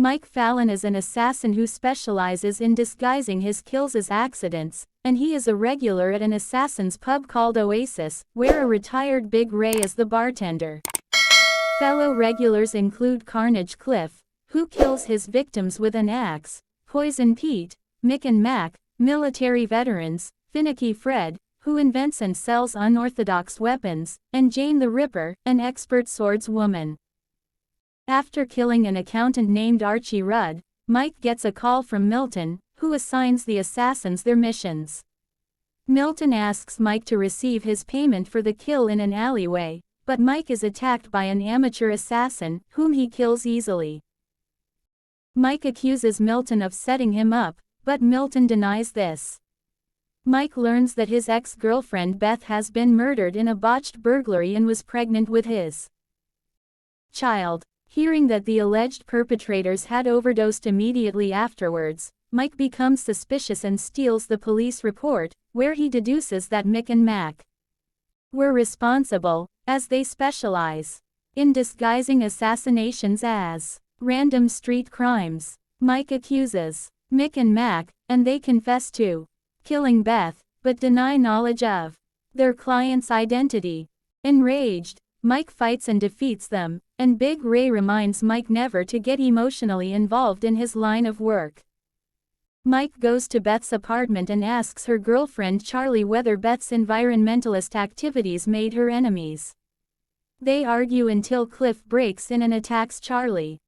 Mike Fallon is an assassin who specializes in disguising his kills as accidents, and he is a regular at an assassin's pub called Oasis, where a retired Big Ray is the bartender. Fellow regulars include Carnage Cliff, who kills his victims with an axe, Poison Pete, Mick and Mac, military veterans, Finicky Fred, who invents and sells unorthodox weapons, and Jane the Ripper, an expert swordswoman. After killing an accountant named Archie Rudd, Mike gets a call from Milton, who assigns the assassins their missions. Milton asks Mike to receive his payment for the kill in an alleyway, but Mike is attacked by an amateur assassin, whom he kills easily. Mike accuses Milton of setting him up, but Milton denies this. Mike learns that his ex-girlfriend Beth has been murdered in a botched burglary and was pregnant with his child. Hearing that the alleged perpetrators had overdosed immediately afterwards, Mike becomes suspicious and steals the police report, where he deduces that Mick and Mac were responsible, as they specialize in disguising assassinations as random street crimes. Mike accuses Mick and Mac, and they confess to killing Beth, but deny knowledge of their client's identity. Enraged, Mike fights and defeats them, and Big Ray reminds Mike never to get emotionally involved in his line of work. Mike goes to Beth's apartment and asks her girlfriend Charlie whether Beth's environmentalist activities made her enemies. They argue until Cliff breaks in and attacks Charlie.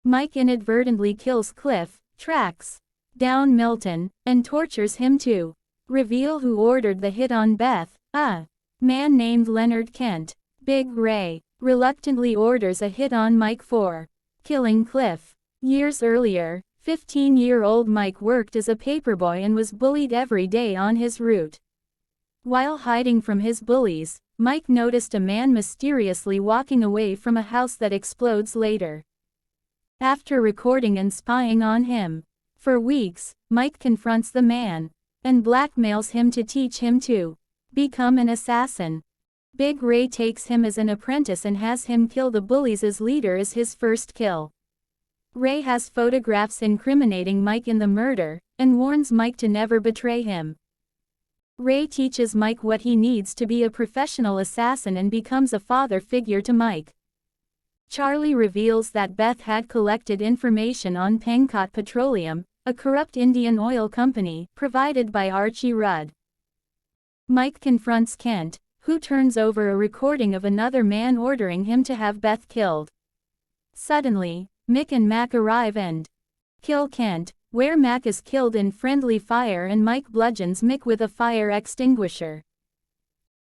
Mike inadvertently kills Cliff, tracks down Milton, and tortures him to reveal who ordered the hit on Beth, a man named Leonard Kent. Big Ray reluctantly orders a hit on Mike for killing Cliff. Years earlier, 15-year-old Mike worked as a paperboy and was bullied every day on his route. While hiding from his bullies, Mike noticed a man mysteriously walking away from a house that explodes later. After recording and spying on him for weeks, Mike confronts the man and blackmails him to teach him to become an assassin. Big Ray takes him as an apprentice and has him kill the bullies as leader as his first kill. Ray has photographs incriminating Mike in the murder, and warns Mike to never betray him. Ray teaches Mike what he needs to be a professional assassin and becomes a father figure to Mike. Charlie reveals that Beth had collected information on Pencott Petroleum, a corrupt Indian oil company, provided by Archie Rudd. Mike confronts Kent, who turns over a recording of another man ordering him to have Beth killed. Suddenly, Mick and Mac arrive and kill Kent, where Mac is killed in friendly fire and Mike bludgeons Mick with a fire extinguisher.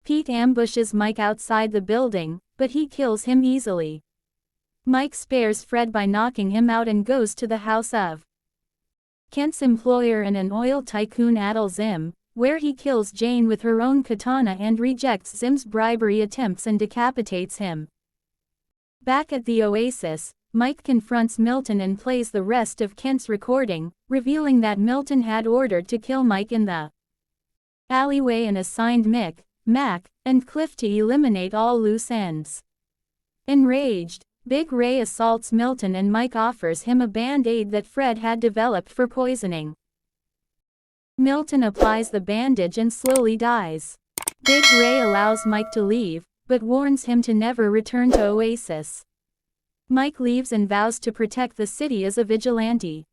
Pete ambushes Mike outside the building, but he kills him easily. Mike spares Fred by knocking him out and goes to the house of Kent's employer and an oil tycoon Adel Zim, where he kills Jane with her own katana and rejects Zim's bribery attempts and decapitates him. Back at the Oasis, Mike confronts Milton and plays the rest of Kent's recording, revealing that Milton had ordered to kill Mike in the alleyway and assigned Mick, Mac, and Cliff to eliminate all loose ends. Enraged, Big Ray assaults Milton and Mike offers him a band-aid that Fred had developed for poisoning. Milton applies the bandage and slowly dies. Big Ray allows Mike to leave, but warns him to never return to Oasis. Mike leaves and vows to protect the city as a vigilante.